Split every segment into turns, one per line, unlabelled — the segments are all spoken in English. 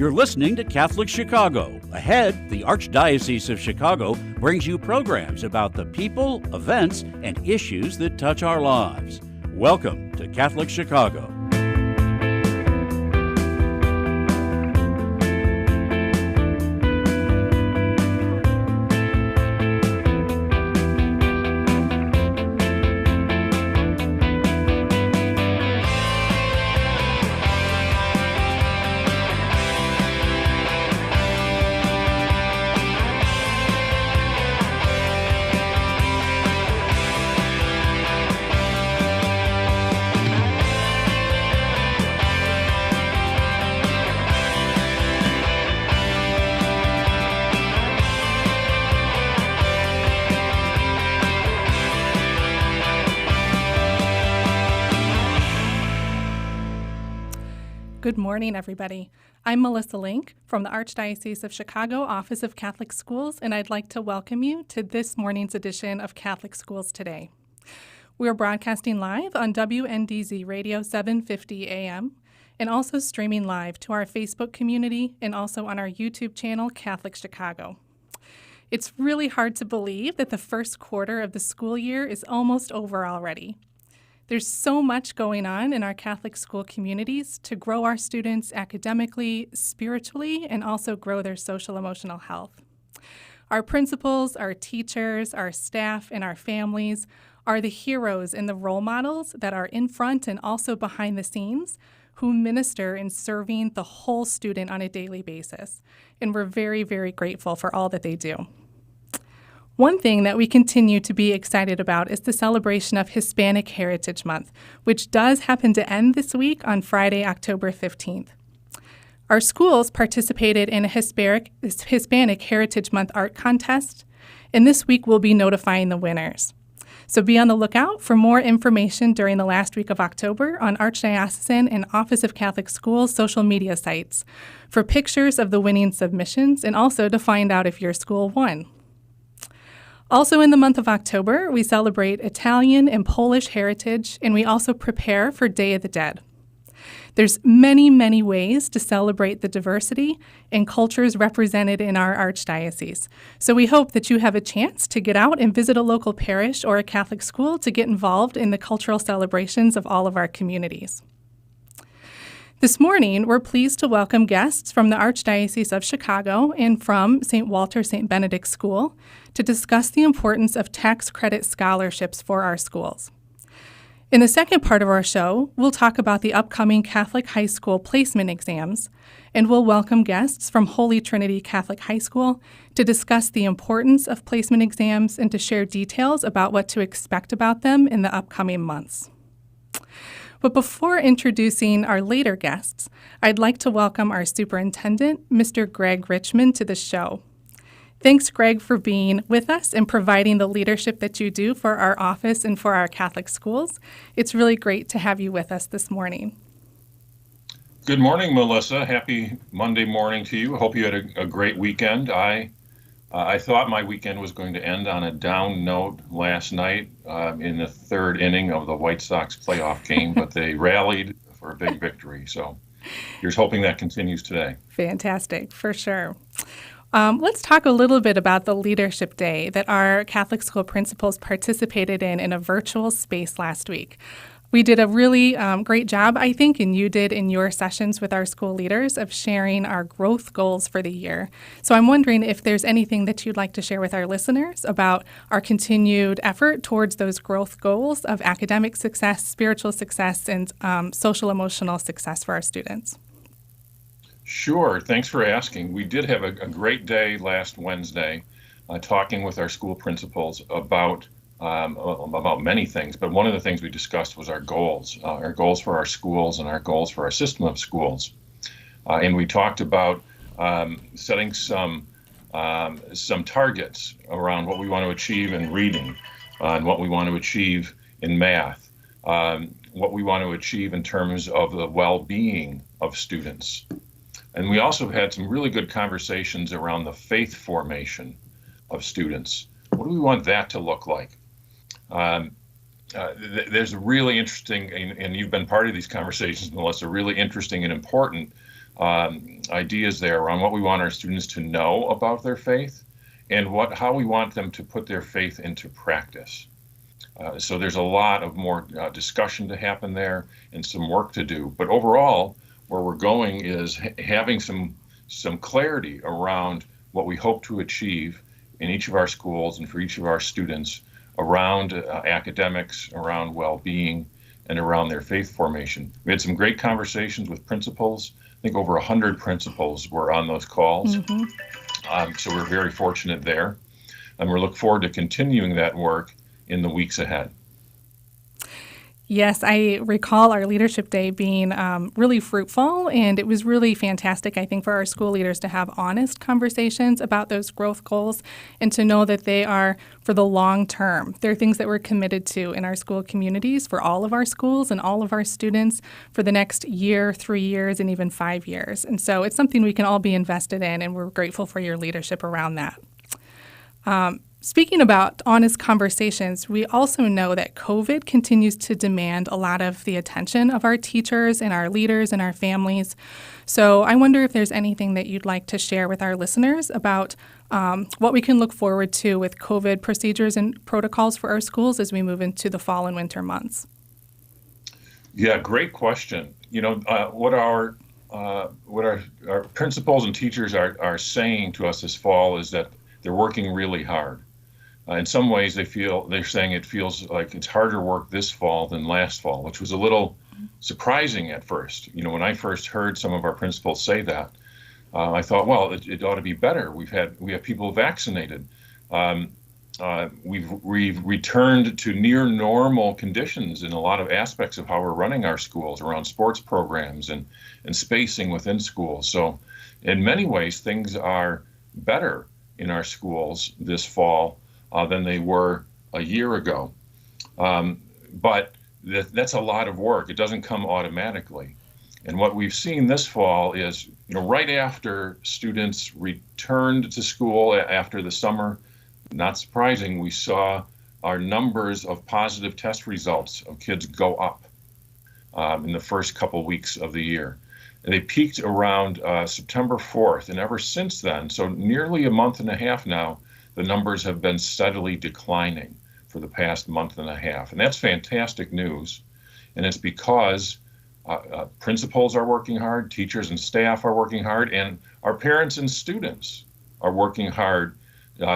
You're listening to Catholic Chicago. Ahead, the Archdiocese of Chicago brings you programs about the people, events, and issues that touch our lives. Welcome to Catholic Chicago.
Good morning, everybody. I'm Melissa Link from the Archdiocese of Chicago Office of Catholic Schools, and I'd like to welcome you to this morning's edition of Catholic Schools Today. We are broadcasting live on WNDZ Radio 750 AM and also streaming live to our Facebook community and also on our YouTube channel, Catholic Chicago. It's really hard to believe that the first quarter of the school year is almost over already. There's so much going on in our Catholic school communities to grow our students academically, spiritually, and also grow their social emotional health. Our principals, our teachers, our staff, and our families are the heroes and the role models that are in front and also behind the scenes who minister in serving the whole student on a daily basis. And we're very, very grateful for all that they do. One thing that we continue to be excited about is the celebration of Hispanic Heritage Month, which does happen to end this week on Friday, October 15th. Our schools participated in a Hispanic Heritage Month art contest, and this week we'll be notifying the winners. So be on the lookout for more information during the last week of October on Archdiocesan and Office of Catholic Schools social media sites for pictures of the winning submissions and also to find out if your school won. Also in the month of October, we celebrate Italian and Polish heritage, and we also prepare for Day of the Dead. There's many, many ways to celebrate the diversity and cultures represented in our Archdiocese. So we hope that you have a chance to get out and visit a local parish or a Catholic school to get involved in the cultural celebrations of all of our communities. This morning, we're pleased to welcome guests from the Archdiocese of Chicago and from St. Walter St. Benedict School to discuss the importance of tax credit scholarships for our schools. In the second part of our show, we'll talk about the upcoming Catholic high school placement exams, and we'll welcome guests from Holy Trinity Catholic High School to discuss the importance of placement exams and to share details about what to expect about them in the upcoming months. But before introducing our later guests, I'd like to welcome our superintendent, Mr. Greg Richmond, to the show. Thanks, Greg, for being with us and providing the leadership that you do for our office and for our Catholic schools. It's really great to have you with us this morning.
Good morning, Melissa. Happy Monday morning to you. Hope you had a great weekend. I thought my weekend was going to end on a down note last night in the third inning of the White Sox playoff game, but they rallied for a big victory. So here's hoping that continues today.
Fantastic, for sure. Let's talk a little bit about the Leadership Day that our Catholic school principals participated in a virtual space last week. We did a really great job, I think, and you did in your sessions with our school leaders of sharing our growth goals for the year. So I'm wondering if there's anything that you'd like to share with our listeners about our continued effort towards those growth goals of academic success, spiritual success, and social emotional success for our students.
Sure. Thanks for asking. We did have a great day last Wednesday talking with our school principals about many things, but one of the things we discussed was our goals for our schools and our goals for our system of schools. And we talked about setting some targets around what we want to achieve in reading, and what we want to achieve in math, what we want to achieve in terms of the well-being of students. And we also had some really good conversations around the faith formation of students. What do we want that to look like? There's a really interesting, and you've been part of these conversations, Melissa, really interesting and important ideas there around what we want our students to know about their faith and how we want them to put their faith into practice. So there's a lot of more discussion to happen there and some work to do. But overall, where we're going is having some clarity around what we hope to achieve in each of our schools and for each of our students around academics, around well-being, and around their faith formation. We had some great conversations with principals. I think over 100 principals were on those calls. So we're very fortunate there. And we look forward to continuing that work in the weeks ahead.
Yes, I recall our Leadership Day being really fruitful, and it was really fantastic, I think, for our school leaders to have honest conversations about those growth goals and to know that they are for the long term. They're things that we're committed to in our school communities for all of our schools and all of our students for the next year, 3 years, and even 5 years. And so it's something we can all be invested in, and we're grateful for your leadership around that. Speaking about honest conversations, we also know that COVID continues to demand a lot of the attention of our teachers and our leaders and our families. So I wonder if there's anything that you'd like to share with our listeners about what we can look forward to with COVID procedures and protocols for our schools as we move into the fall and winter months.
Yeah, great question. What our principals and teachers are saying to us this fall is that they're working really hard. In some ways, they're saying it feels like it's harder work this fall than last fall, which was a little surprising at first. When I first heard some of our principals say that, I thought, well, it ought to be better. We have people vaccinated. We've returned to near normal conditions in a lot of aspects of how we're running our schools around sports programs and spacing within schools. So in many ways, things are better in our schools this fall than they were a year ago. But that's a lot of work. It doesn't come automatically. And what we've seen this fall is, right after students returned to school after the summer, not surprising, we saw our numbers of positive test results of kids go up in the first couple weeks of the year. And they peaked around September 4th. And ever since then, so nearly a month and a half now, the numbers have been steadily declining for the past month and a half. And that's fantastic news. And it's because principals are working hard, teachers and staff are working hard, and our parents and students are working hard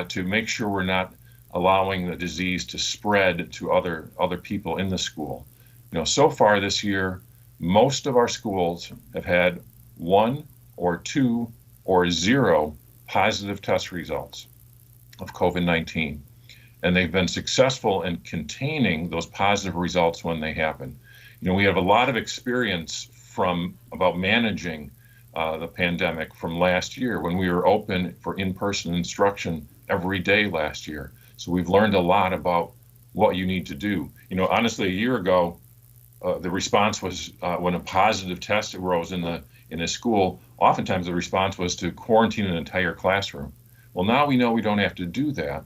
to make sure we're not allowing the disease to spread to other people in the school. So far this year, most of our schools have had 1 or 2 or 0 positive test results of COVID-19. And they've been successful in containing those positive results when they happen. We have a lot of experience about managing the pandemic from last year when we were open for in-person instruction every day last year. So we've learned a lot about what you need to do. Honestly, a year ago, the response was when a positive test arose in a school, oftentimes the response was to quarantine an entire classroom. Well, now we know we don't have to do that.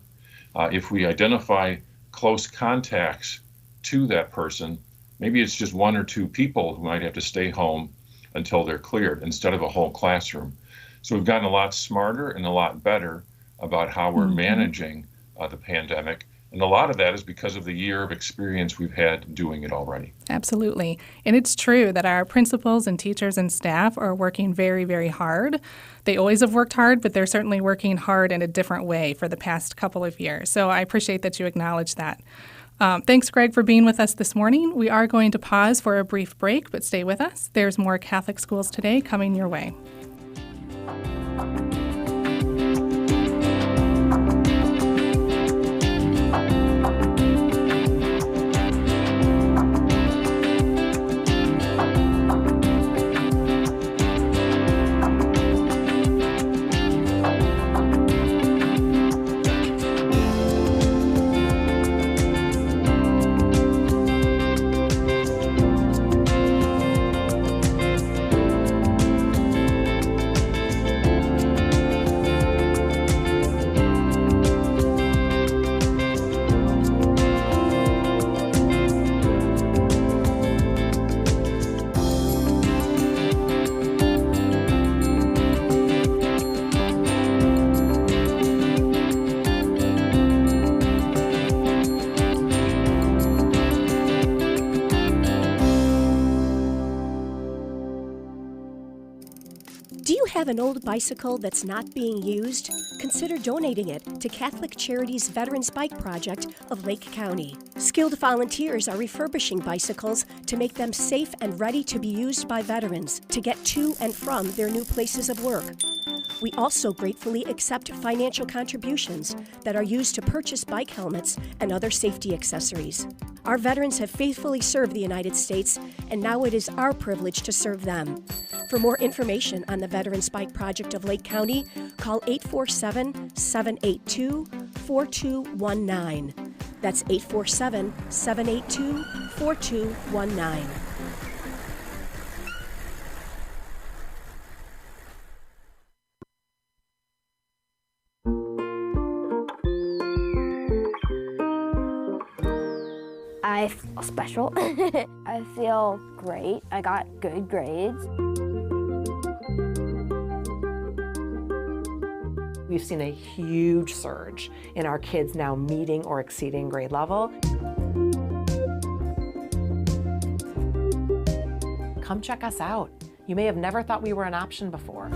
If we identify close contacts to that person, maybe it's just 1 or 2 people who might have to stay home until they're cleared instead of a whole classroom. So we've gotten a lot smarter and a lot better about how we're managing the pandemic. And a lot of that is because of the year of experience we've had doing it already.
Absolutely. And it's true that our principals and teachers and staff are working very, very hard. They always have worked hard, but they're certainly working hard in a different way for the past couple of years. So I appreciate that you acknowledge that. Thanks, Greg, for being with us this morning. We are going to pause for a brief break, but stay with us. There's more Catholic Schools Today coming your way.
Have an old bicycle that's not being used? Consider donating it to Catholic Charities Veterans Bike Project of Lake County. Skilled volunteers are refurbishing bicycles to make them safe and ready to be used by veterans to get to and from their new places of work. We also gratefully accept financial contributions that are used to purchase bike helmets and other safety accessories. Our veterans have faithfully served the United States, and now it is our privilege to serve them. For more information on the Veterans Bike Project of Lake County, call 847-782-4219. That's 847-782-4219.
I feel special. I feel great. I got good grades.
We've seen a huge surge in our kids now meeting or exceeding grade level. Come check us out. You may have never thought we were an option before.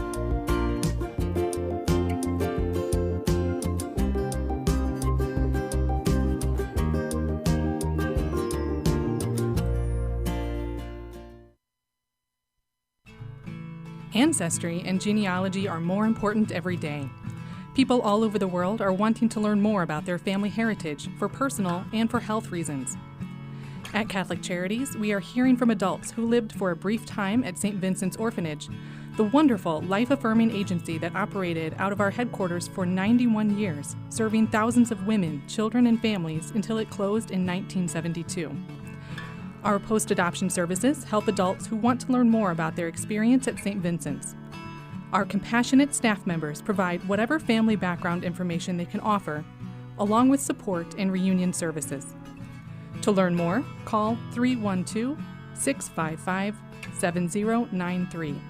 Ancestry and genealogy are more important every day. People all over the world are wanting to learn more about their family heritage for personal and for health reasons. At Catholic Charities, we are hearing from adults who lived for a brief time at St. Vincent's Orphanage, the wonderful life-affirming agency that operated out of our headquarters for 91 years, serving thousands of women, children, and families until it closed in 1972. Our post-adoption services help adults who want to learn more about their experience at St. Vincent's. Our compassionate staff members provide whatever family background information they can offer, along with support and reunion services. To learn more, call 312-655-7093.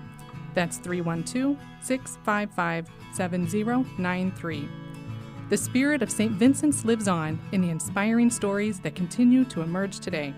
That's 312-655-7093. The spirit of St. Vincent's lives on in the inspiring stories that continue to emerge today.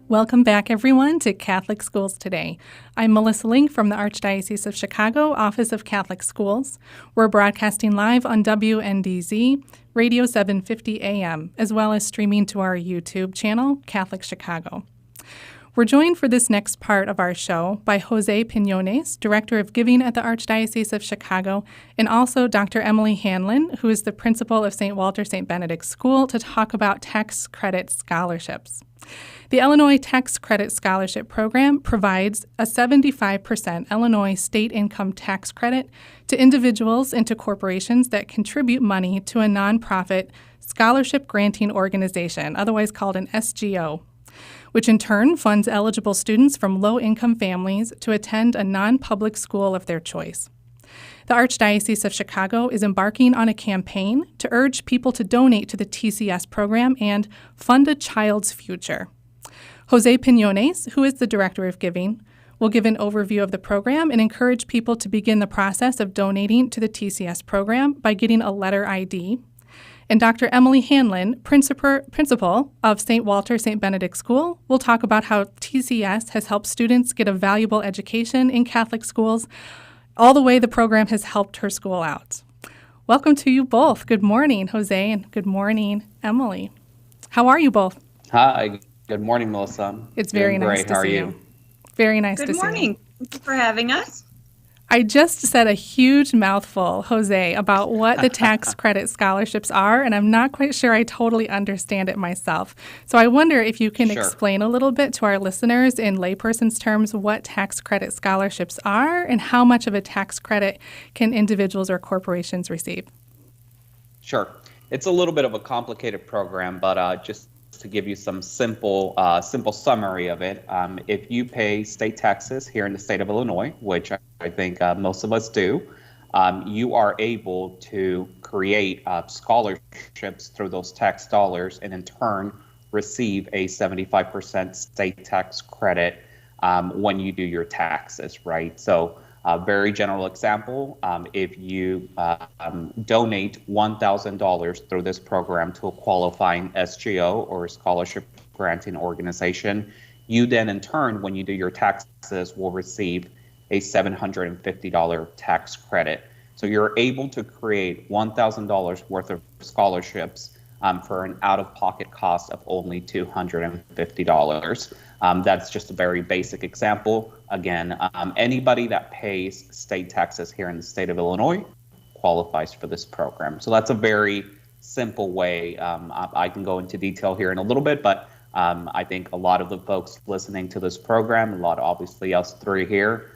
Welcome back, everyone, to Catholic Schools Today. I'm Melissa Link from the Archdiocese of Chicago, Office of Catholic Schools. We're broadcasting live on WNDZ, Radio 750 AM, as well as streaming to our YouTube channel, Catholic Chicago. We're joined for this next part of our show by Jose Pinones, Director of Giving at the Archdiocese of Chicago, and also Dr. Emily Hanlon, who is the principal of St. Walter St. Benedict School, to talk about tax credit scholarships. The Illinois Tax Credit Scholarship Program provides a 75% Illinois state income tax credit to individuals and to corporations that contribute money to a nonprofit scholarship granting organization, otherwise called an SGO, which in turn funds eligible students from low-income families to attend a non-public school of their choice. The Archdiocese of Chicago is embarking on a campaign to urge people to donate to the TCS program and fund a child's future. Jose Pinones, who is the Director of Giving, will give an overview of the program and encourage people to begin the process of donating to the TCS program by getting a letter ID. And Dr. Emily Hanlon, principal of St. Walter St. Benedict School, will talk about how TCS has helped students get a valuable education in Catholic schools, all the way the program has helped her school out. Welcome to you both. Good morning, Jose, and good morning, Emily. How are you both?
Hi. Good morning, Melissa.
It's very nice to see you. Very nice to
Good
see you.
morning. Thank you for having us.
I just said a huge mouthful, Jose, about what the tax credit scholarships are, and I'm not quite sure I totally understand it myself. So I wonder if you can
Sure.
explain a little bit to our listeners in layperson's terms what tax credit scholarships are and how much of a tax credit can individuals or corporations receive.
Sure. It's a little bit of a complicated program, but just to give you some simple summary of it, if you pay state taxes here in the state of Illinois, which I think most of us do, you are able to create scholarships through those tax dollars and in turn receive a 75% state tax credit when you do your taxes, right? So very general example, if you donate $1,000 through this program to a qualifying SGO or scholarship granting organization, you then in turn, when you do your taxes, will receive a $750 tax credit. So you're able to create $1,000 worth of scholarships for an out-of-pocket cost of only $250. That's just a very basic example. Again, anybody that pays state taxes here in the state of Illinois qualifies for this program. So that's a very simple way. I can go into detail here in a little bit, but I think a lot of the folks listening to this program, a lot of obviously us three here,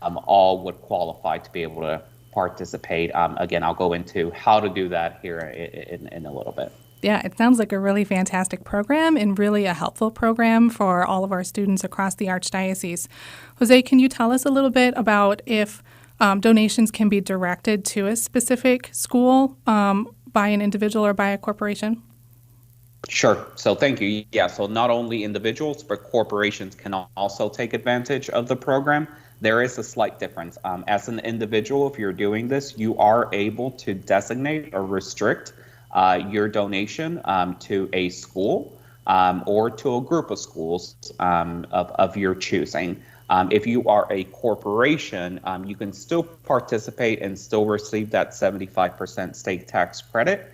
all would qualify to be able to participate. Again, I'll go into how to do that here in a little bit.
Yeah, it sounds like a really fantastic program and really a helpful program for all of our students across the Archdiocese. Jose, can you tell us a little bit about if donations can be directed to a specific school by an individual or by a corporation?
Sure. So thank you. Yeah, so not only individuals, but corporations can also take advantage of the program. There is a slight difference. As an individual, if you're doing this, you are able to designate or restrict your donation to a school or to a group of schools of your choosing. If you are a corporation, you can still participate and still receive that 75% state tax credit.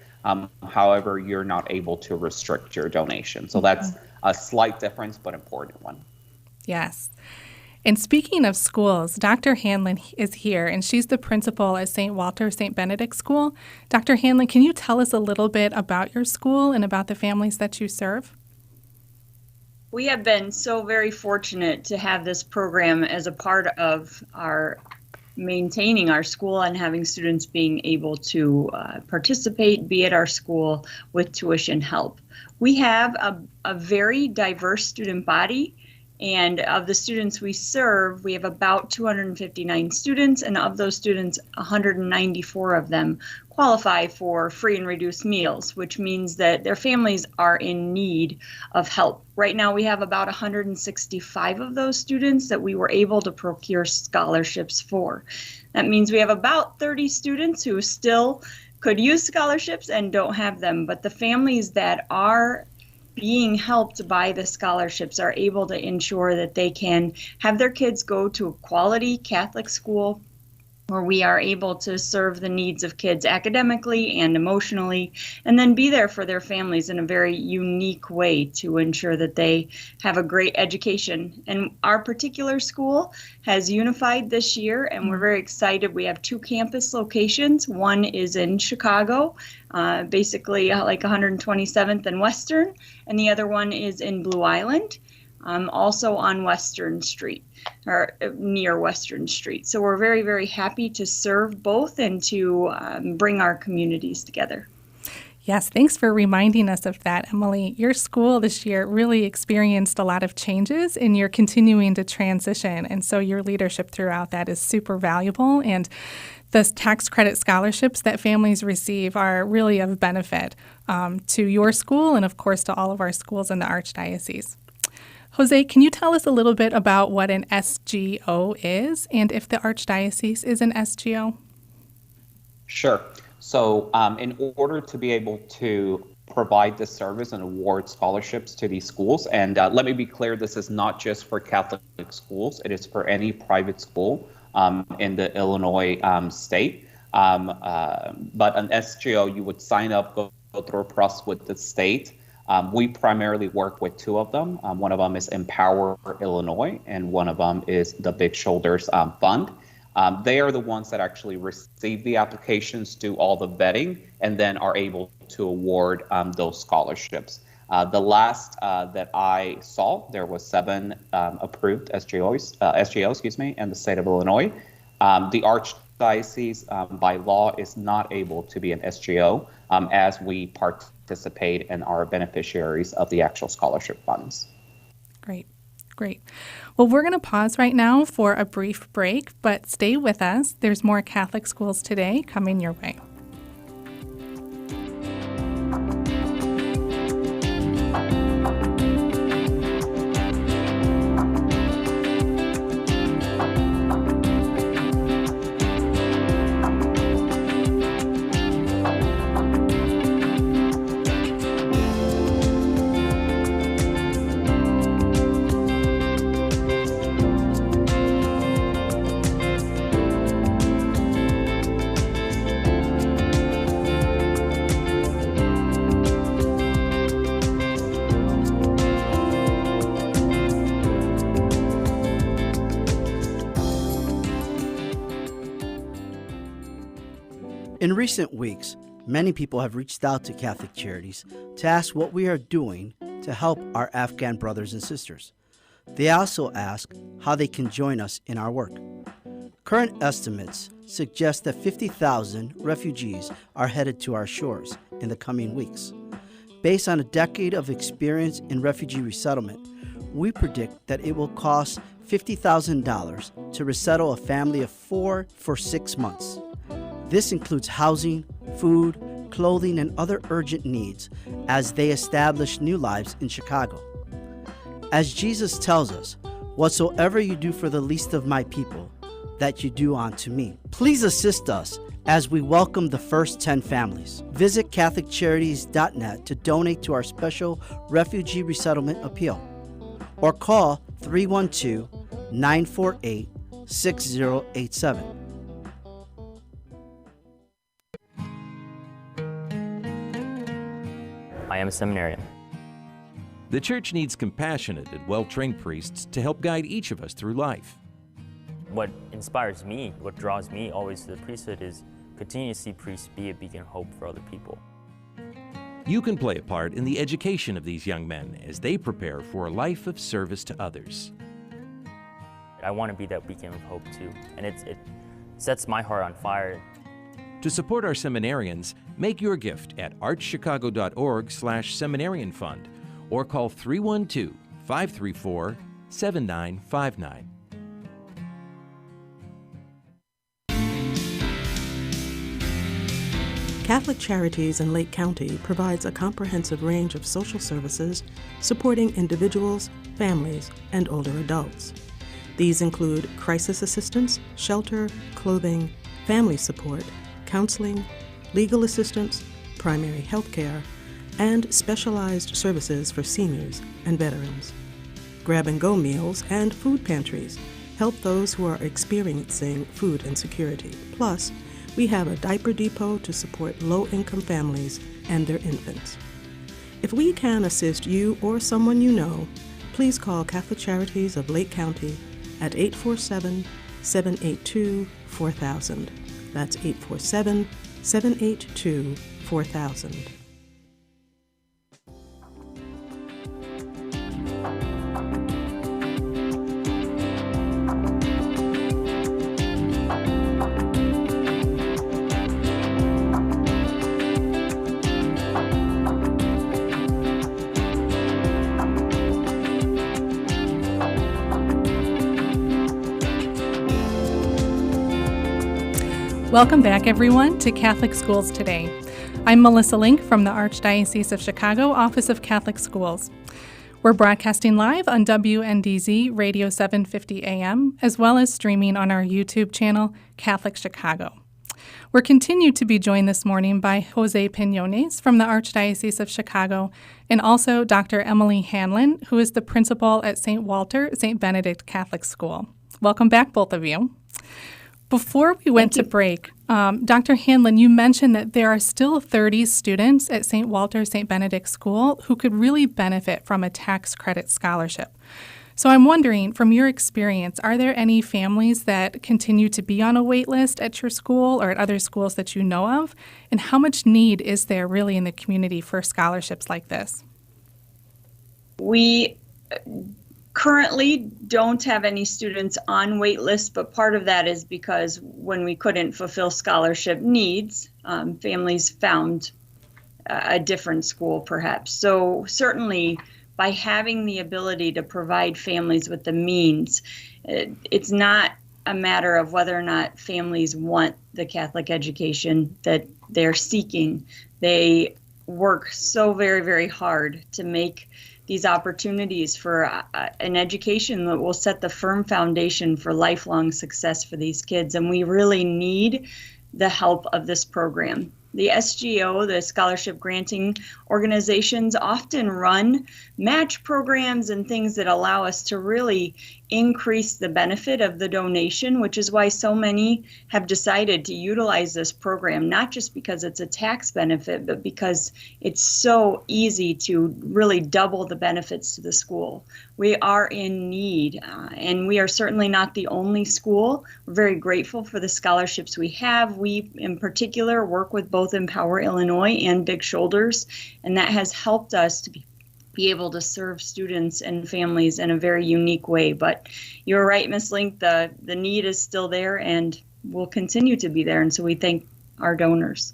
However, you're not able to restrict your donation. So that's a slight difference, but important one.
Yes. And speaking of schools, Dr. Hanlon is here, and she's the principal at St. Walter St. Benedict School. Dr. Hanlon, can you tell us a little bit about your school and about the families that you serve?
We have been so very fortunate to have this program as a part of our maintaining our school and having students being able to participate, be at our school with tuition help. We have a very diverse student body. And of the students we serve, we have about 259 students, and of those students, 194 of them qualify for free and reduced meals, which means that their families are in need of help. Right now, we have about 165 of those students that we were able to procure scholarships for. That means we have about 30 students who still could use scholarships and don't have them, but the families that are being helped by the scholarships are able to ensure that they can have their kids go to a quality Catholic school where we are able to serve the needs of kids academically and emotionally, and then be there for their families in a very unique way to ensure that they have a great education. And our particular school has unified this year, and we're very excited. We have 2 campus locations. One is in Chicago, basically like 127th and Western, and the other one is in Blue Island, also on Western Street, or near Western Street. So we're very, very happy to serve both and to bring our communities together.
Yes, thanks for reminding us of that, Emily. Your school this year really experienced a lot of changes, and you're continuing to transition. And so your leadership throughout that is super valuable. And the tax credit scholarships that families receive are really of benefit to your school and, of course, to all of our schools in the Archdiocese. Jose, can you tell us a little bit about what an SGO is and if the Archdiocese is an SGO?
Sure. So in order to be able to provide this service and award scholarships to these schools, and let me be clear, this is not just for Catholic schools, it is for any private school in the Illinois state. But an SGO, you would sign up, go through a process with the state. We primarily work with two of them. One of them is Empower Illinois, and one of them is the Big Shoulders Fund. They are the ones that actually receive the applications, do all the vetting, and then are able to award those scholarships. The last that I saw, there was 7 approved SGOs, in the state of Illinois. The Archdiocese by law is not able to be an SGO as we participate and are beneficiaries of the actual scholarship funds.
Great. Well, we're going to pause right now for a brief break, but stay with us. There's more Catholic Schools Today coming your way.
In recent weeks, many people have reached out to Catholic Charities to ask what we are doing to help our Afghan brothers and sisters. They also ask how they can join us in our work. Current estimates suggest that 50,000 refugees are headed to our shores in the coming weeks. Based on a decade of experience in refugee resettlement, we predict that it will cost $50,000 to resettle a family of 4 for 6 months. This includes housing, food, clothing, and other urgent needs as they establish new lives in Chicago. As Jesus tells us, "Whatsoever you do for the least of my people, that you do unto me." Please assist us as we welcome the first 10 families. Visit CatholicCharities.net to donate to our special refugee resettlement appeal, or call 312-948-6087.
I am a seminarian.
The Church needs compassionate and well-trained priests to help guide each of us through life.
What inspires me, what draws me always to the priesthood is continue to see priests be a beacon of hope for other people.
You can play a part in the education of these young men as they prepare for a life of service to others.
I want to be that beacon of hope too, and it sets my heart on fire.
To support our seminarians, make your gift at archchicago.org/seminarian fund or call 312-534-7959.
Catholic Charities in Lake County provides a comprehensive range of social services supporting individuals, families, and older adults. These include crisis assistance, shelter, clothing, family support, counseling, legal assistance, primary health care, and specialized services for seniors and veterans. Grab-and-go meals and food pantries help those who are experiencing food insecurity. Plus, we have a diaper depot to support low-income families and their infants. If we can assist you or someone you know, please call Catholic Charities of Lake County at 847-782-4000. That's 847-782-4000.
Welcome back, everyone, to Catholic Schools Today. I'm Melissa Link from the Archdiocese of Chicago, Office of Catholic Schools. We're broadcasting live on WNDZ Radio 750 AM, as well as streaming on our YouTube channel, Catholic Chicago. We're continued to be joined this morning by Jose Pinones from the Archdiocese of Chicago, and also Dr. Emily Hanlon, who is the principal at St. Walter St. Benedict Catholic School. Welcome back, both of you. Before we went to break, Dr. Hanlon, you mentioned that there are still 30 students at St. Walter St. Benedict School who could really benefit from a tax credit scholarship. So I'm wondering, from your experience, are there any families that continue to be on a wait list at your school or at other schools that you know of? And how much need is there really in the community for scholarships like this?
We currently don't have any students on wait list, but part of that is because when we couldn't fulfill scholarship needs, families found a different school perhaps. So certainly by having the ability to provide families with the means, it's not a matter of whether or not families want the Catholic education that they're seeking. They work so very, very hard to make these opportunities for an education that will set the firm foundation for lifelong success for these kids. And we really need the help of this program. The SGO, the scholarship granting organizations, often run match programs and things that allow us to really increase the benefit of the donation, which is why so many have decided to utilize this program, not just because it's a tax benefit, but because it's so easy to really double the benefits to the school. We are in need, and we are certainly not the only school. We're very grateful for the scholarships we have. We, in particular, work with both Empower Illinois and Big Shoulders, and that has helped us to be able to serve students and families in a very unique way. But you're right, Ms. Link, the need is still there and will continue to be there. And so we thank our donors.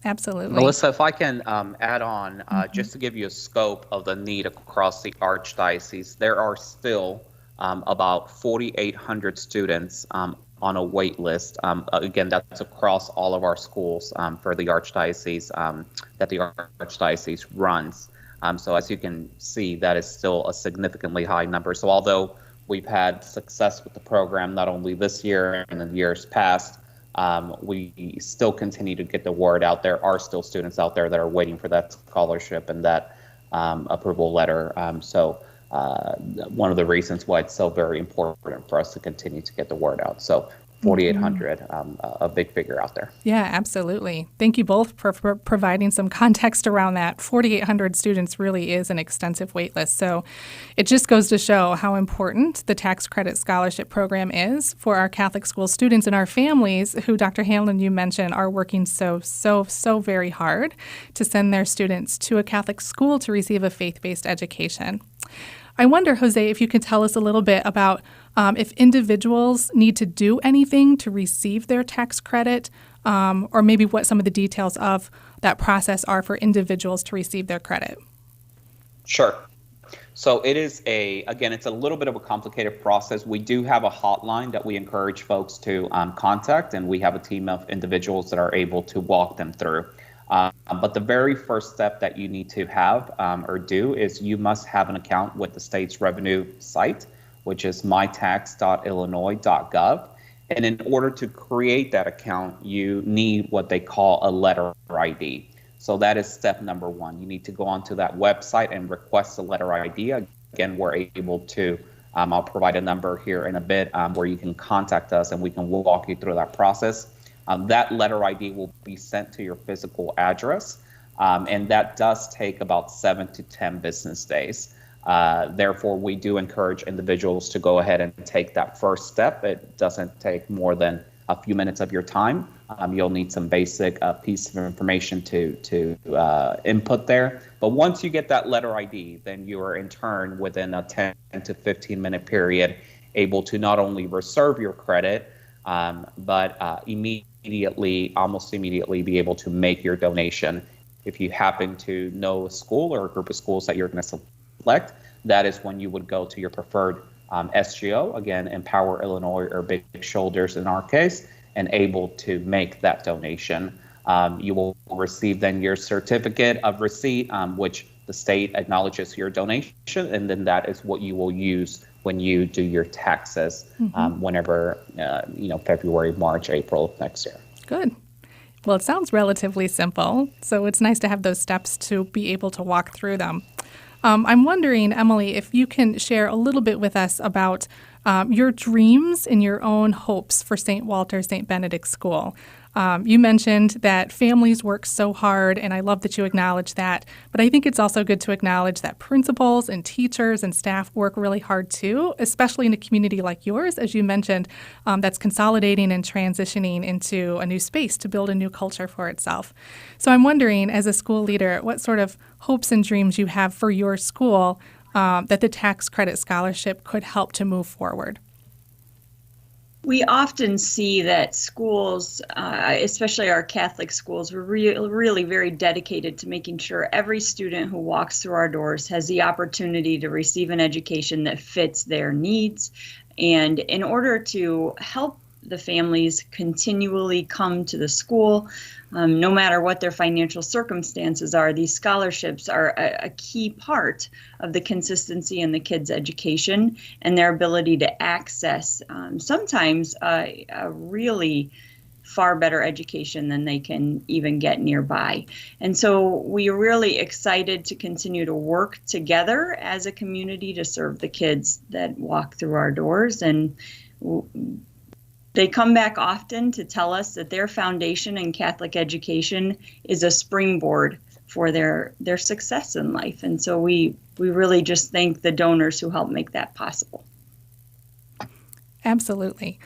Absolutely.
Melissa, if I can add on, just to give you a scope of the need across the Archdiocese, there are still about 4,800 students on a wait list. Again, that's across all of our schools for the Archdiocese that the Archdiocese runs. So as you can see, that is still a significantly high number. So although we've had success with the program, not only this year and in years past, we still continue to get the word out. There are still students out there that are waiting for that scholarship and that approval letter. So one of the reasons why it's so very important for us to continue to get the word out. So 4,800, a big figure out there.
Yeah, absolutely. Thank you both for providing some context around that. 4,800 students really is an extensive wait list. So it just goes to show how important the tax credit scholarship program is for our Catholic school students and our families who, Dr. Hanlon, you mentioned, are working so very hard to send their students to a Catholic school to receive a faith-based education. I wonder, Jose, if you could tell us a little bit about if individuals need to do anything to receive their tax credit, or maybe what some of the details of that process are for individuals to receive their credit.
Sure. So it is again, it's a little bit of a complicated process. We do have a hotline that we encourage folks to contact, and we have a team of individuals that are able to walk them through. But the very first step that you need to have or do is you must have an account with the state's revenue site, which is mytax.illinois.gov. And in order to create that account, you need what they call a letter ID. So that is step number one. You need to go onto that website and request a letter ID. Again, we're able to, I'll provide a number here in a bit where you can contact us and we can walk you through that process. That letter ID will be sent to your physical address, and that does take about 7 to 10 business days. Therefore, we do encourage individuals to go ahead and take that first step. It doesn't take more than a few minutes of your time. You'll need some basic piece of information to input there. But once you get that letter ID, then you are in turn within a 10 to 15 minute period able to not only reserve your credit, but almost immediately be able to make your donation. If you happen to know a school or a group of schools that you're going to select, that is when you would go to your preferred SGO, again, Empower Illinois or Big Shoulders in our case, and able to make that donation. You will receive then your certificate of receipt, which the state acknowledges your donation, and then that is what you will use when you do your taxes, whenever, February, March, April of next year.
Good. Well, it sounds relatively simple, so it's nice to have those steps to be able to walk through them. I'm wondering, Emily, if you can share a little bit with us about your dreams and your own hopes for St. Walter St. Benedict School. You mentioned that families work so hard, and I love that you acknowledge that. But I think it's also good to acknowledge that principals and teachers and staff work really hard too, especially in a community like yours, as you mentioned, that's consolidating and transitioning into a new space to build a new culture for itself. So I'm wondering, as a school leader, what sort of hopes and dreams you have for your school that the tax credit scholarship could help to move forward.
We often see that schools, especially our Catholic schools, we're really very dedicated to making sure every student who walks through our doors has the opportunity to receive an education that fits their needs. And in order to help the families continually come to the school, no matter what their financial circumstances are, these scholarships are a key part of the consistency in the kids' education and their ability to access sometimes a really far better education than they can even get nearby. And so we're really excited to continue to work together as a community to serve the kids that walk through our doors. And they come back often to tell us that their foundation in Catholic education is a springboard for their success in life. And so we really just thank the donors who help make that possible.
Absolutely.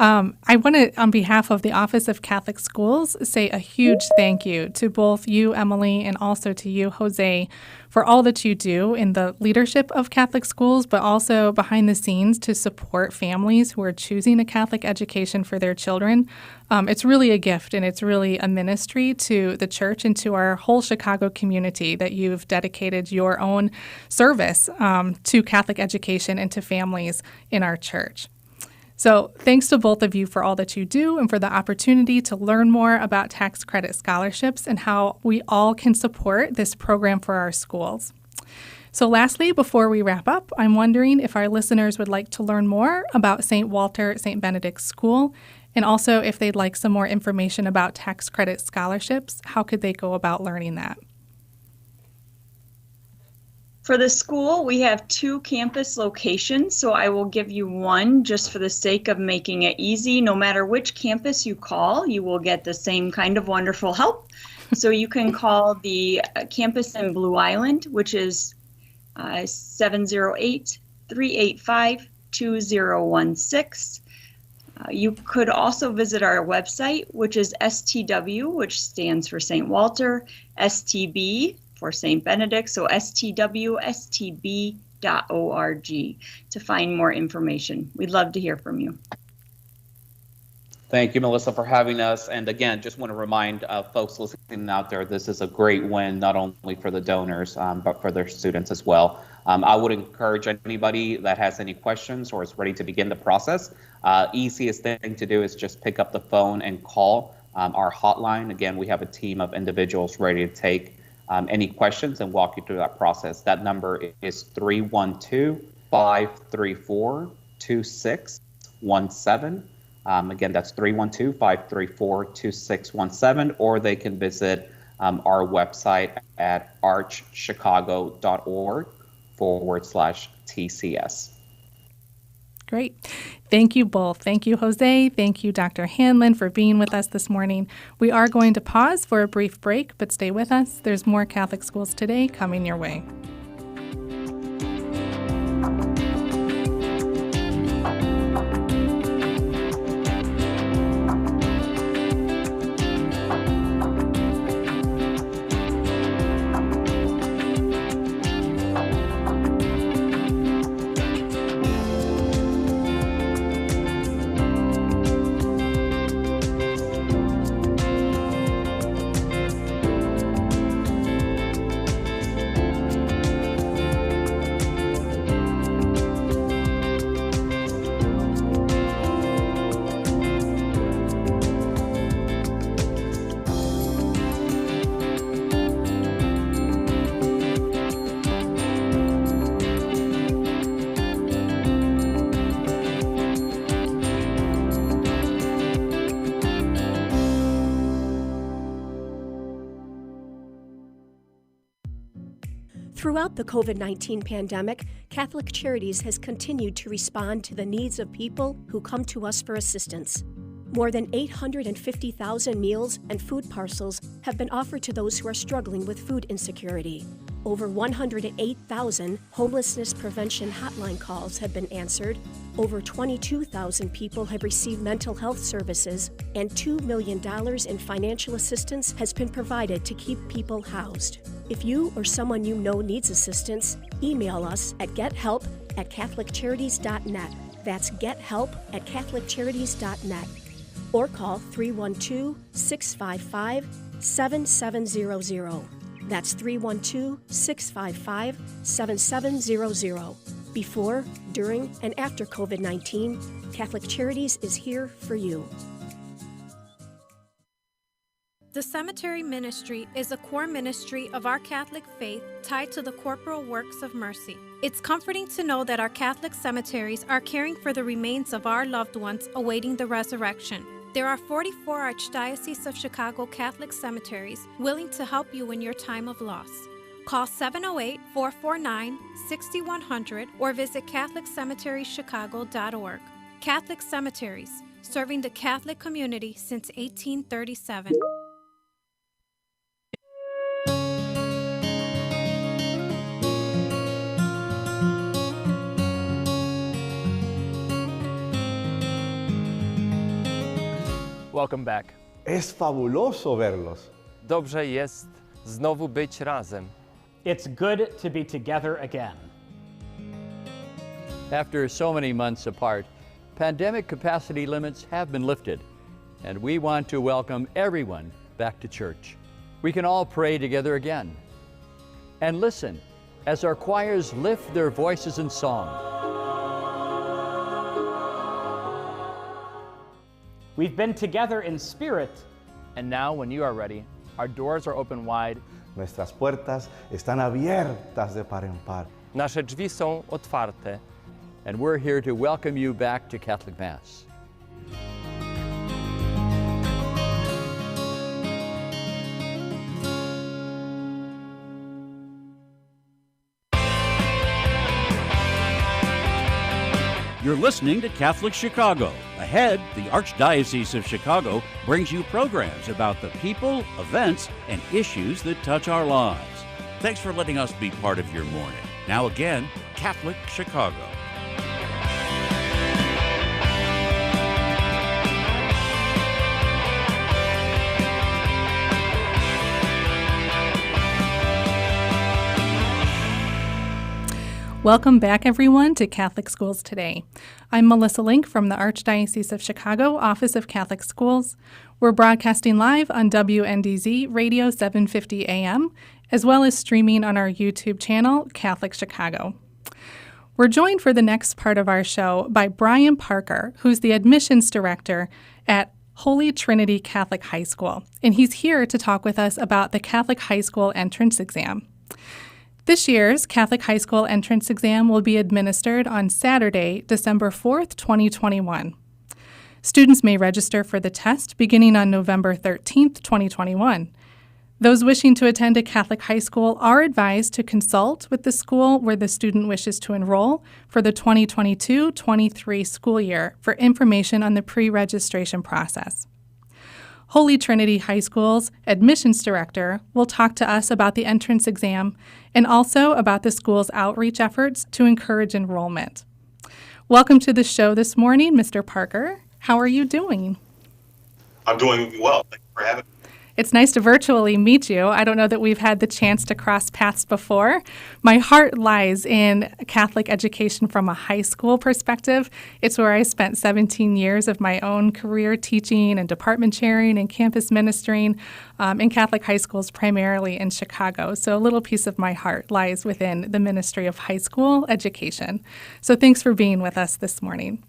I want to, on behalf of the Office of Catholic Schools, say a huge thank you to both you, Emily, and also to you, Jose, for all that you do in the leadership of Catholic schools, but also behind the scenes to support families who are choosing a Catholic education for their children. It's really a gift, and it's really a ministry to the church and to our whole Chicago community that you've dedicated your own service to Catholic education and to families in our church. So thanks to both of you for all that you do and for the opportunity to learn more about tax credit scholarships and how we all can support this program for our schools. So lastly, before we wrap up, I'm wondering if our listeners would like to learn more about St. Walter St. Benedict School, and also if they'd like some more information about tax credit scholarships, how could they go about learning that?
For the school, we have 2 campus locations, so I will give you one just for the sake of making it easy. No matter which campus you call, you will get the same kind of wonderful help. So you can call the campus in Blue Island, which is 708-385-2016. You could also visit our website, which is STW, which stands for St. Walter, STB for St. Benedict, so stwstb.org to find more information. We'd love to hear from you.
Thank you, Melissa, for having us. And again, just want to remind folks listening out there, this is a great win, not only for the donors, but for their students as well. I would encourage anybody that has any questions or is ready to begin the process. Easiest thing to do is just pick up the phone and call our hotline. Again, we have a team of individuals ready to take any questions and walk you through that process. That number is 312-534-2617. Again, that's 312-534-2617, or they can visit our website at archchicago.org/TCS.
Great. Thank you both. Thank you, Jose. Thank you, Dr. Hanlon, for being with us this morning. We are going to pause for a brief break, but stay with us. There's more Catholic Schools Today coming your way.
Throughout the COVID-19 pandemic, Catholic Charities has continued to respond to the needs of people who come to us for assistance. More than 850,000 meals and food parcels have been offered to those who are struggling with food insecurity. Over 108,000 homelessness prevention hotline calls have been answered. Over 22,000 people have received mental health services, and $2 million in financial assistance has been provided to keep people housed. If you or someone you know needs assistance, email us at gethelp@catholiccharities.net. That's gethelp@catholiccharities.net. Or call 312-655-7700. That's 312-655-7700. Before, during, and after COVID-19, Catholic Charities is here for you.
The cemetery ministry is a core ministry of our Catholic faith tied to the corporal works of mercy. It's comforting to know that our Catholic cemeteries are caring for the remains of our loved ones awaiting the resurrection. There are 44 Archdiocese of Chicago Catholic cemeteries willing to help you in your time of loss. Call 708-449-6100 or visit CatholicCemeteriesChicago.org. Catholic Cemeteries, serving the Catholic community since 1837.
Welcome back.
Es fabuloso verlos.
Dobrze jest znowu być razem.
It's good to be together again.
After so many months apart, pandemic capacity limits have been lifted, and we want to welcome everyone back to church. We can all pray together again. And listen as our choirs lift their voices in song.
We've been together in spirit.
And now, when you are ready, our doors are open wide.
Nuestras puertas están abiertas de par en par.
Nasze drzwi są otwarte.
And we're here to welcome you back to Catholic Mass.
You're listening to Catholic Chicago. Ahead, the Archdiocese of Chicago brings you programs about the people, events, and issues that touch our lives. Thanks for letting us be part of your morning. Now again, Catholic Chicago.
Welcome back, everyone, to Catholic Schools Today. I'm Melissa Link from the Archdiocese of Chicago, Office of Catholic Schools. We're broadcasting live on WNDZ Radio 750 AM, as well as streaming on our YouTube channel, Catholic Chicago. We're joined for the next part of our show by Brian Parker, who's the admissions director at Holy Trinity Catholic High School, and he's here to talk with us about the Catholic High School entrance exam. This year's Catholic High School entrance exam will be administered on Saturday, December 4th, 2021. Students may register for the test beginning on November 13th, 2021. Those wishing to attend a Catholic high school are advised to consult with the school where the student wishes to enroll for the 2022-23 school year for information on the pre-registration process. Holy Trinity High School's admissions director will talk to us about the entrance exam and also about the school's outreach efforts to encourage enrollment. Welcome to the show this morning, Mr. Parker. How are you doing?
I'm doing well. Thank you for having me.
It's nice to virtually meet you. I don't know that we've had the chance to cross paths before. My heart lies in Catholic education from a high school perspective. It's where I spent 17 years of my own career teaching and department chairing and campus ministering in Catholic high schools, primarily in Chicago. So a little piece of my heart lies within the Ministry of High School Education. So thanks for being with us this morning.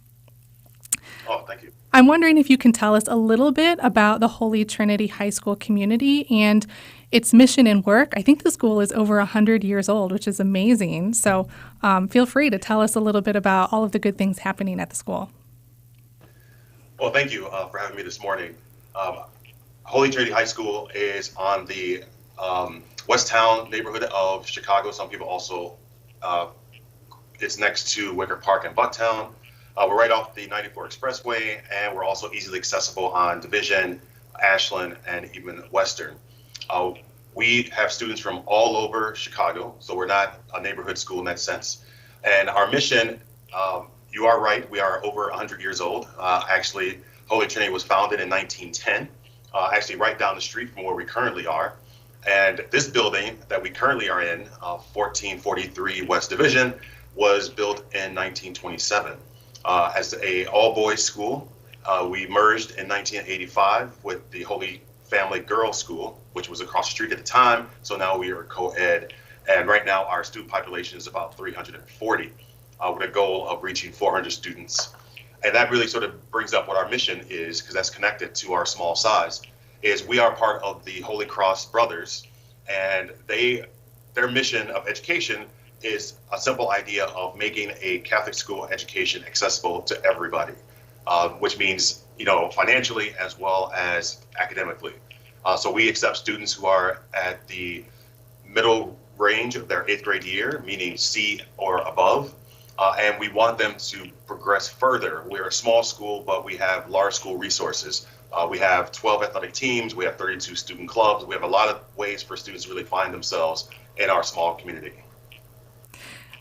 Oh, thank you.
I'm wondering if you can tell us a little bit about the Holy Trinity High School community and its mission and work. I think the school is over 100 years old, which is amazing. So feel free to tell us a little bit about all of the good things happening at the school.
Well, thank you for having me this morning. Holy Trinity High School is on the West Town neighborhood of Chicago. Some people also, it's next to Wicker Park and Bucktown. We're right off the 94 Expressway, and we're also easily accessible on Division, Ashland, and even Western. We have students from all over Chicago, so we're not a neighborhood school in that sense. And our mission, you are right, we are over 100 years old. Actually, Holy Trinity was founded in 1910, actually right down the street from where we currently are. And this building that we currently are in, 1443 West Division, was built in 1927 as a all-boys school. We merged in 1985 with the Holy Family Girls School, which was across the street at the time. So now we are co-ed. And right now our student population is about 340 with a goal of reaching 400 students. And that really sort of brings up what our mission is, because that's connected to our small size, is we are part of the Holy Cross Brothers, and their mission of education is a simple idea of making a Catholic school education accessible to everybody, which means, financially as well as academically. So we accept students who are at the middle range of their 8th grade year, meaning C or above, and we want them to progress further. We're a small school, but we have large school resources. We have 12 athletic teams, we have 32 student clubs, we have a lot of ways for students to really find themselves in our small community.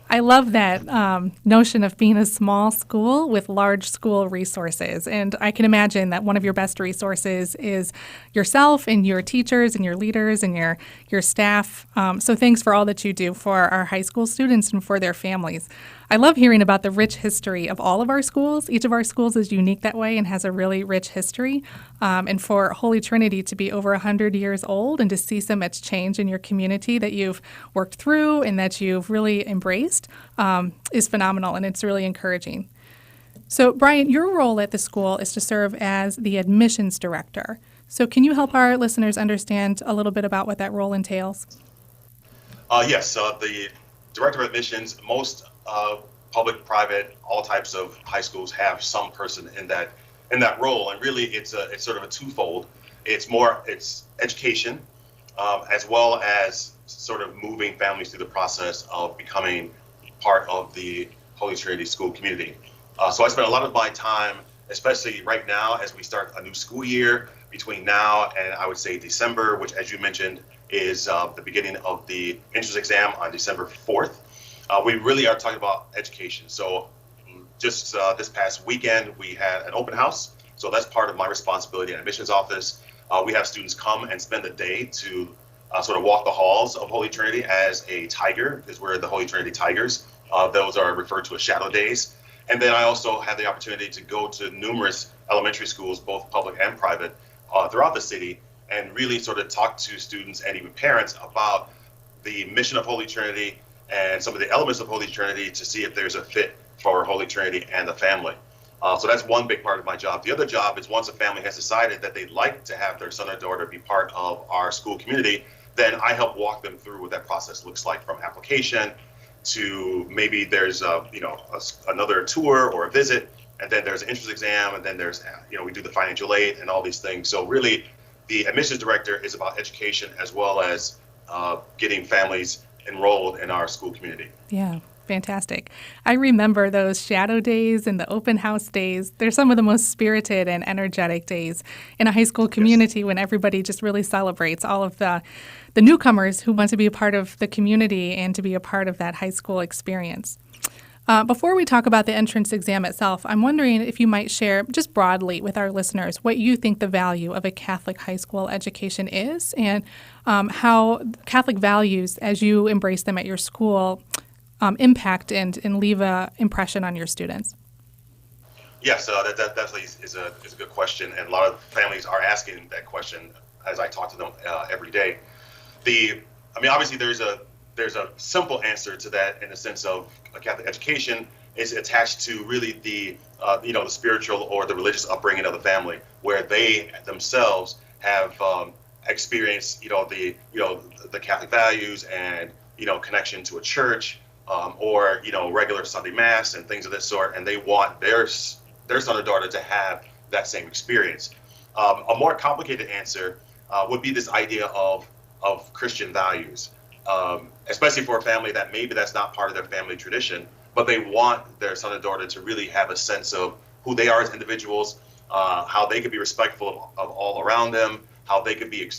I love that notion of being a small school with large school resources. And I can imagine that one of your best resources is yourself and your teachers and your leaders and your staff. So thanks for all that you do for our high school students and for their families. I love hearing about the rich history of all of our schools. Each of our schools is unique that way and has a really rich history. And for Holy Trinity to be over 100 years old and to see so much change in your community that you've worked through and that you've really embraced is phenomenal, and it's really encouraging. So, Brian, your role at the school is to serve as the admissions director. So can you help our listeners understand a little bit about what that role entails?
Yes, the director of admissions, most public, private, all types of high schools have some person in that role, and really it's sort of a twofold. It's education as well as sort of moving families through the process of becoming part of the Holy Trinity school community. So I spend a lot of my time, especially right now as we start a new school year, between now and I would say December, which, as you mentioned, is the beginning of the entrance exam on December 4th. We really are talking about education. So just this past weekend, we had an open house. So that's part of my responsibility in admissions office. We have students come and spend the day to sort of walk the halls of Holy Trinity as a tiger, because we're the Holy Trinity Tigers. Those are referred to as shadow days. And then I also had the opportunity to go to numerous elementary schools, both public and private, throughout the city, and really sort of talk to students and even parents about the mission of Holy Trinity and some of the elements of Holy Trinity to see if there's a fit for Holy Trinity and the family. So that's one big part of my job. The other job is once a family has decided that they'd like to have their son or daughter be part of our school community, then I help walk them through what that process looks like, from application to maybe there's another tour or a visit, and then there's an entrance exam, and then there's we do the financial aid and all these things. So really the admissions director is about education as well as getting families enrolled in our school community.
Yeah, fantastic. I remember those shadow days and the open house days. They're some of the most spirited and energetic days in a high school community, when everybody just really celebrates all of the newcomers who want to be a part of the community and to be a part of that high school experience. Before we talk about the entrance exam itself, I'm wondering if you might share just broadly with our listeners what you think the value of a Catholic high school education is, and how Catholic values, as you embrace them at your school, impact and leave an impression on your students.
Yes, that definitely is a good question, and a lot of families are asking that question as I talk to them every day. Obviously there's a simple answer to that, in the sense of a Catholic education is attached to really the spiritual or the religious upbringing of the family, where they themselves have experienced the Catholic values and connection to a church, or regular Sunday Mass and things of this sort, and they want their son or daughter to have that same experience. A more complicated answer would be this idea of of Christian values, especially for a family that maybe that's not part of their family tradition, but they want their son or daughter to really have a sense of who they are as individuals, how they could be respectful of all around them, how they could be,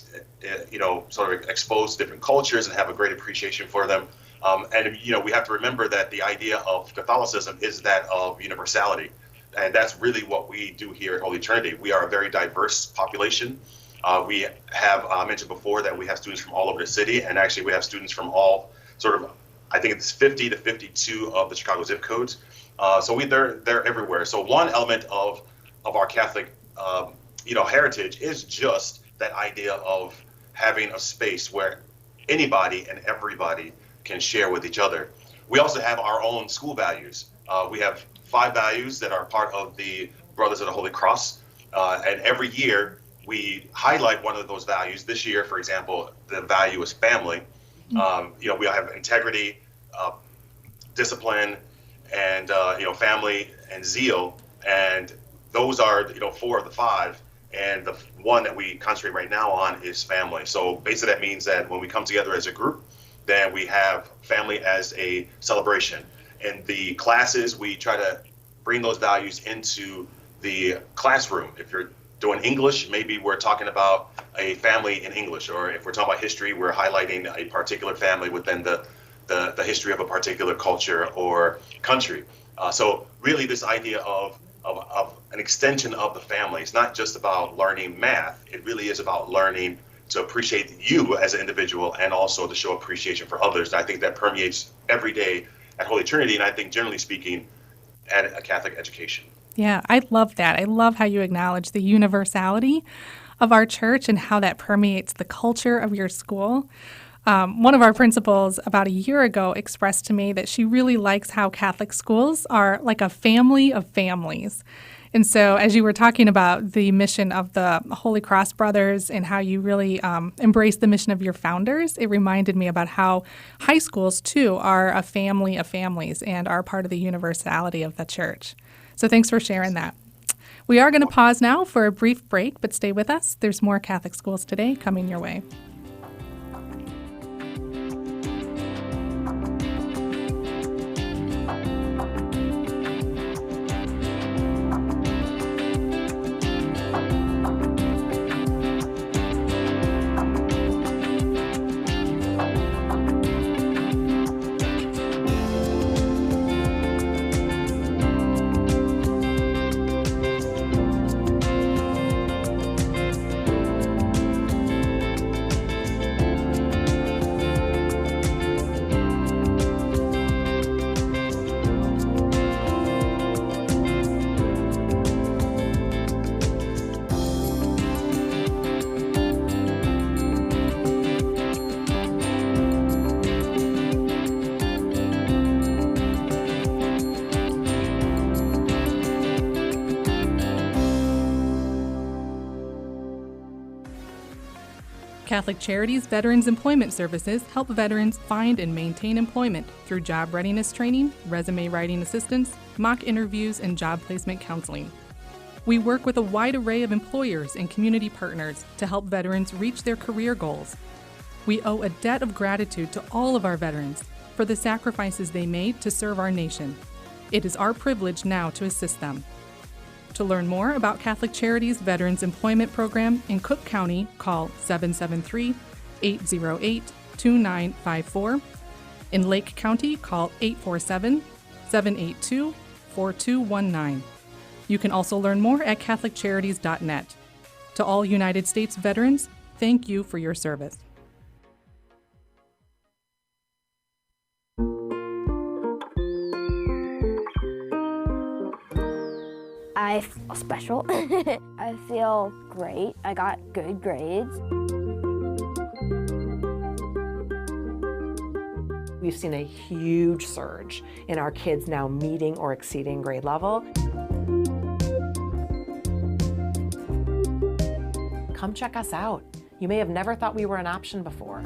sort of exposed to different cultures and have a great appreciation for them. And we have to remember that the idea of Catholicism is that of universality. And that's really what we do here at Holy Trinity. We are a very diverse population. We have, I mentioned before that we have students from all over the city, and actually we have students from all sort of, I think it's 50 to 52 of the Chicago zip codes. So they're everywhere. So one element of our Catholic, heritage is just that idea of having a space where anybody and everybody can share with each other. We also have our own school values. We have 5 values that are part of the Brothers of the Holy Cross. And every year we highlight one of those values. This year, for example, the value is family. We have integrity, discipline, and family and zeal. And those are 4 of the 5. And the one that we concentrate right now on is family. So basically that means that when we come together as a group, then we have family as a celebration. In the classes, we try to bring those values into the classroom. If you're doing English, maybe we're talking about a family in English, or if we're talking about history, we're highlighting a particular family within the history of a particular culture or country. So really this idea of an extension of the family. It's not just about learning math. It really is about learning to appreciate you as an individual and also to show appreciation for others. And I think that permeates every day at Holy Trinity, and I think generally speaking at a Catholic education.
Yeah, I love that. I love how you acknowledge the universality of our church and how that permeates the culture of your school. One of our principals about a year ago expressed to me that she really likes how Catholic schools are like a family of families. And so as you were talking about the mission of the Holy Cross Brothers and how you really embrace the mission of your founders, it reminded me about how high schools, too, are a family of families and are part of the universality of the church. So thanks for sharing that. We are going to pause now for a brief break, but stay with us. There's more Catholic Schools Today coming your way. Catholic Charities Veterans Employment Services help veterans find and maintain employment through job readiness training, resume writing assistance, mock interviews, and job placement counseling. We work with a wide array of employers and community partners to help veterans reach their career goals. We owe a debt of gratitude to all of our veterans for the sacrifices they made to serve our nation. It is our privilege now to assist them. To learn more about Catholic Charities Veterans Employment Program in Cook County, call 773-808-2954. In Lake County, call 847-782-4219. You can also learn more at CatholicCharities.net. To all United States veterans, thank you for your service.
I feel special. I feel great. I got good grades.
We've seen a huge surge in our kids now meeting or exceeding grade level. Come check us out. You may have never thought we were an option before.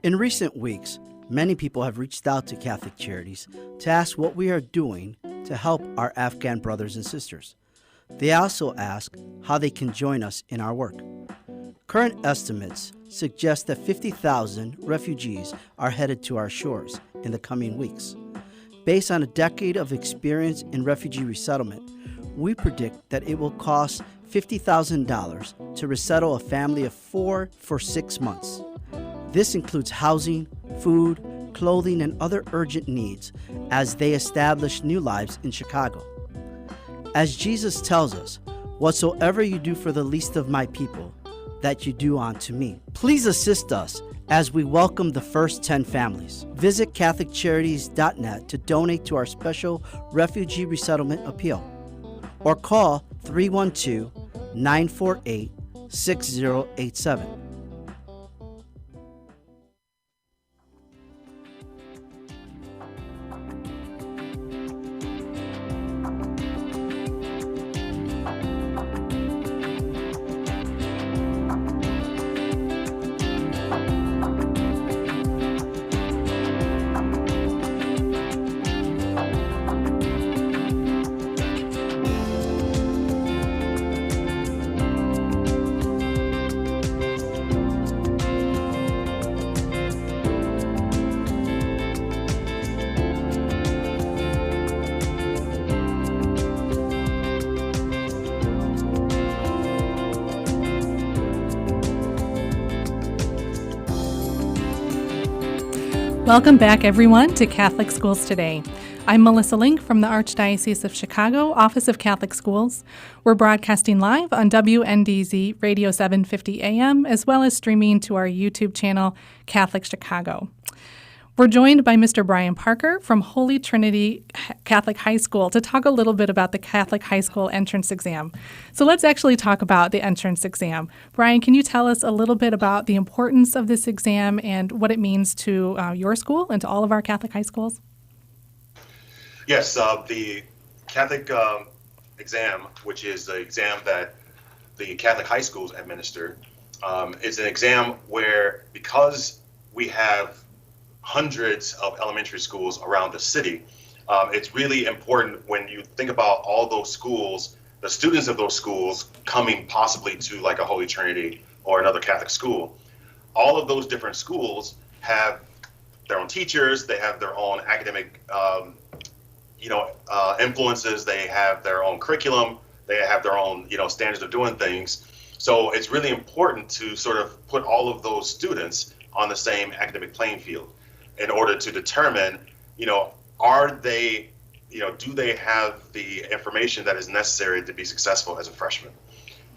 In recent weeks, many people have reached out to Catholic Charities to ask what we are doing to help our Afghan brothers and sisters. They also ask how they can join us in our work. Current estimates suggest that 50,000 refugees are headed to our shores in the coming weeks. Based on a decade of experience in refugee resettlement, we predict that it will cost $50,000 to resettle a family of 4 for 6 months. This includes housing, food, clothing, and other urgent needs as they establish new lives in Chicago. As Jesus tells us, "Whatsoever you do for the least of my people, that you do unto me." Please assist us as we welcome the first 10 families. Visit CatholicCharities.net to donate to our special refugee resettlement appeal, or call 312-948-6087.
Welcome back, everyone, to Catholic Schools Today. I'm Melissa Link from the Archdiocese of Chicago, Office of Catholic Schools. We're broadcasting live on WNDZ Radio 750 AM, as well as streaming to our YouTube channel, Catholic Chicago. We're joined by Mr. Brian Parker from Holy Trinity Catholic High School to talk a little bit about the Catholic High School entrance exam. So let's actually talk about the entrance exam. Brian, can you tell us a little bit about the importance of this exam and what it means to your school and to all of our Catholic high schools?
Yes, the Catholic exam, which is the exam that the Catholic high schools administer, is an exam where, because we have hundreds of elementary schools around the city, it's really important when you think about all those schools, the students of those schools coming possibly to like a Holy Trinity or another Catholic school. All of those different schools have their own teachers, they have their own academic influences, they have their own curriculum, they have their own standards of doing things. So it's really important to sort of put all of those students on the same academic playing field in order to determine, are they, do they have the information that is necessary to be successful as a freshman?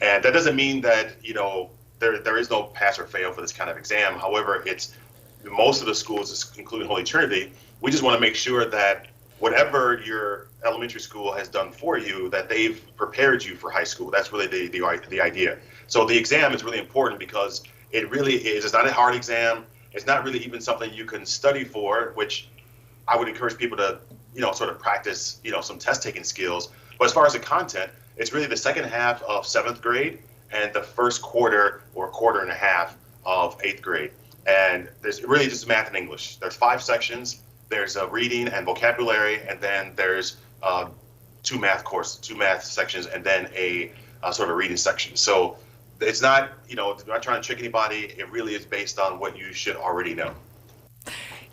And that doesn't mean that, there is no pass or fail for this kind of exam. However, it's most of the schools, including Holy Trinity, we just want to make sure that whatever your elementary school has done for you, that they've prepared you for high school. That's really the idea. So the exam is really important because it really is, it's not a hard exam. It's not really even something you can study for, which I would encourage people to, sort of practice, some test taking skills. But as far as the content, it's really the second half of 7th grade and the first quarter or quarter and a half of 8th grade. And there's really just math and English. There's 5 sections. There's a reading and vocabulary, and then there's two math sections, and then a sort of reading section. So it's not, not trying to trick anybody. It really is based on what you should already know.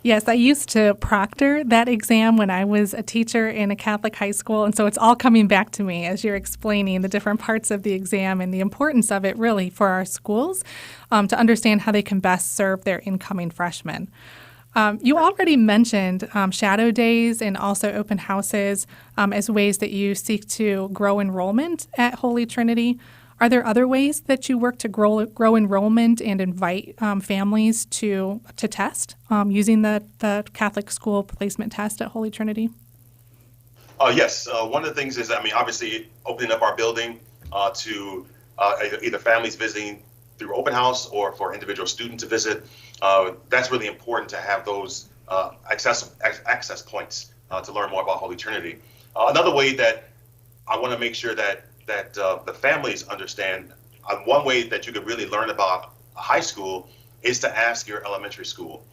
Yes, I used to proctor that exam when I was a teacher in a Catholic high school, and so it's all coming back to me as you're explaining the different parts of the exam and the importance of it really for our schools to understand how they can best serve their incoming freshmen. You already mentioned shadow days and also open houses as ways that you seek to grow enrollment at Holy Trinity. Are there other ways that you work to grow enrollment and invite families to test using the Catholic school placement test at Holy Trinity?
Yes. One of the things is, obviously opening up our building to either families visiting through open house or for individual students to visit. That's really important to have those access points to learn more about Holy Trinity. Another way that I want to make sure that the families understand, one way that you could really learn about a high school is to ask your elementary school.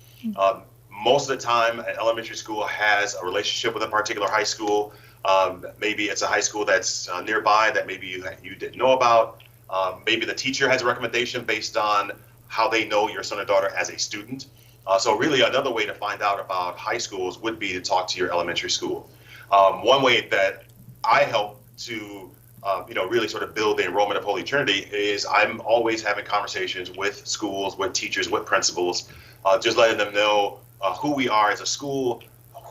Most of the time, an elementary school has a relationship with a particular high school. Maybe it's a high school that's nearby that maybe you didn't know about. Maybe the teacher has a recommendation based on how they know your son or daughter as a student. So really another way to find out about high schools would be to talk to your elementary school. One way that I help to really sort of build the enrollment of Holy Trinity is I'm always having conversations with schools, with teachers, with principals, just letting them know who we are as a school,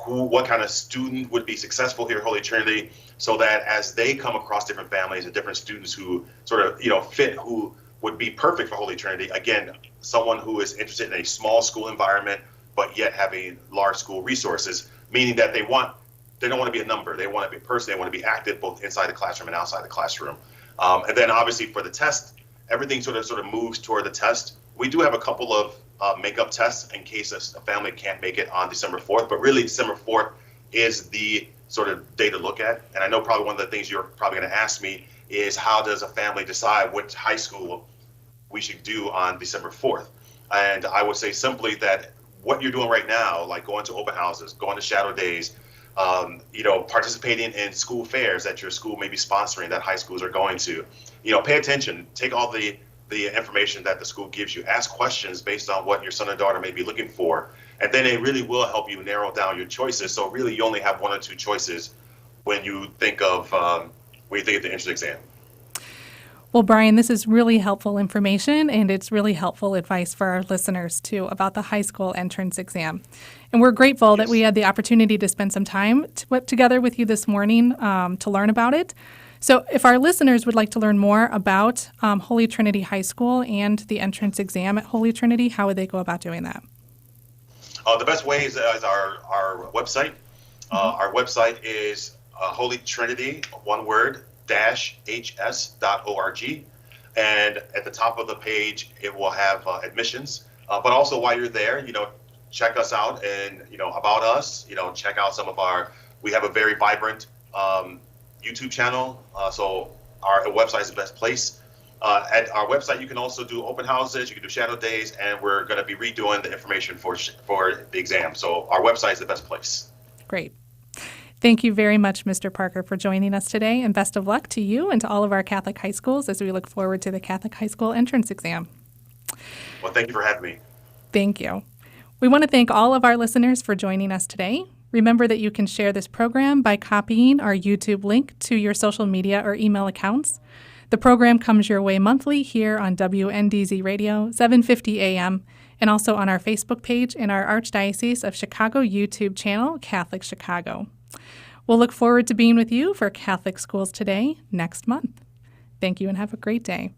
what kind of student would be successful here at Holy Trinity, so that as they come across different families and different students who sort of fit, who would be perfect for Holy Trinity, again, someone who is interested in a small school environment, but yet having large school resources, meaning that they don't want to be a number. They want to be a person. They want to be active both inside the classroom and outside the classroom. And then obviously for the test, everything sort of moves toward the test. We do have a couple of makeup tests in case a family can't make it on December 4th, but really December 4th is the sort of day to look at. And I know probably one of the things you're probably going to ask me is how does a family decide which high school we should do on December 4th? And I would say simply that what you're doing right now, like going to open houses, going to shadow days, participating in school fairs that your school may be sponsoring, that high schools are going to, pay attention, take all the information that the school gives you, ask questions based on what your son or daughter may be looking for, and then it really will help you narrow down your choices. So really you only have one or two choices when you think of the entrance exam.
Well, Brian, this is really helpful information, and it's really helpful advice for our listeners, too, about the high school entrance exam. And we're grateful that we had the opportunity to spend some time together with you this morning to learn about it. So if our listeners would like to learn more about Holy Trinity High School and the entrance exam at Holy Trinity, how would they go about doing that?
The best way is our website. Our website is Holy Trinity, one word, -hs.org, and at the top of the page it will have admissions, but also while you're there, check us out and about us, check out we have a very vibrant YouTube channel, so our website is the best place. At our website you can also do open houses, you can do shadow days, and we're going to be redoing the information for the exam, so our website is the best place.
Great. Thank you very much, Mr. Parker, for joining us today, and best of luck to you and to all of our Catholic high schools as we look forward to the Catholic high school entrance exam.
Well, thank you for having me.
Thank you. We want to thank all of our listeners for joining us today. Remember that you can share this program by copying our YouTube link to your social media or email accounts. The program comes your way monthly here on WNDZ Radio, 750 AM, and also on our Facebook page and our Archdiocese of Chicago YouTube channel, Catholic Chicago. We'll look forward to being with you for Catholic Schools Today next month. Thank you and have a great day.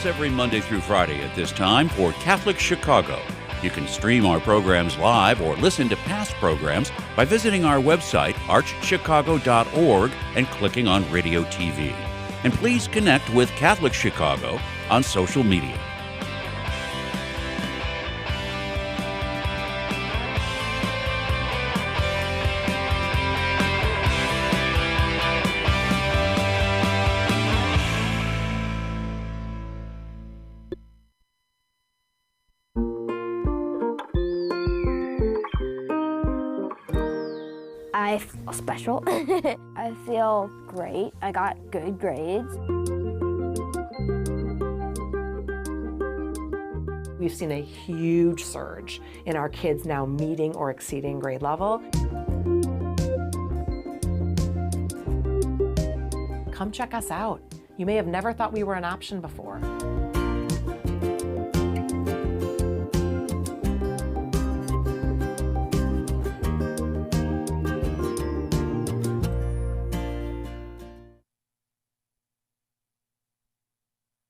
Every Monday through Friday at this time for Catholic Chicago. You can stream our programs live or listen to past programs by visiting our website, archchicago.org, and clicking on Radio TV. And please connect with Catholic Chicago on social media.
I feel special. I feel great. I got good grades.
We've seen a huge surge in our kids now meeting or exceeding grade level. Come check us out. You may have never thought we were an option before.